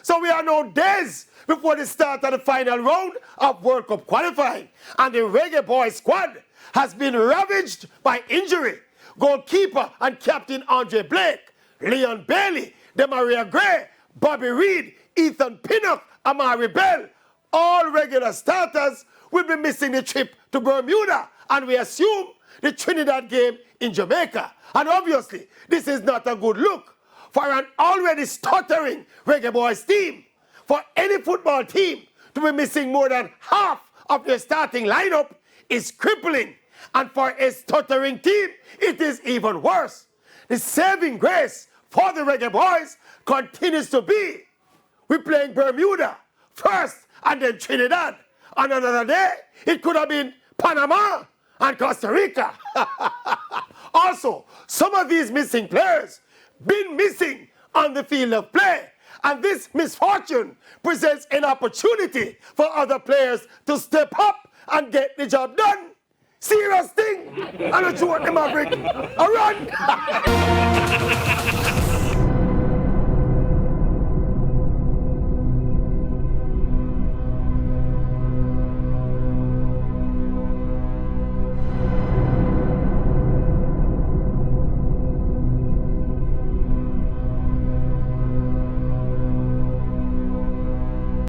So we are now days before the start of the final round of World Cup qualifying, and the Reggae Boyz squad has been ravaged by injury. Goalkeeper and captain Andre Blake, Leon Bailey, Demaria Gray, Bobby Reed, Ethan Pinnock, Amari Bell, all regular starters will be missing the trip to Bermuda, and we assume the Trinidad game in Jamaica. And obviously, this is not a good look for an already stuttering Reggae Boyz team. For any football team to be missing more than half of their starting lineup is crippling. And for a stuttering team, it is even worse. The saving grace for the Reggae Boyz continues to be we're playing Bermuda first and then Trinidad. On another day, it could have been Panama and Costa Rica. Also, some of these missing players been missing on the field of play. And this misfortune presents an opportunity for other players to step up and get the job done. Serious thing. And a joke, the Maverick. A run.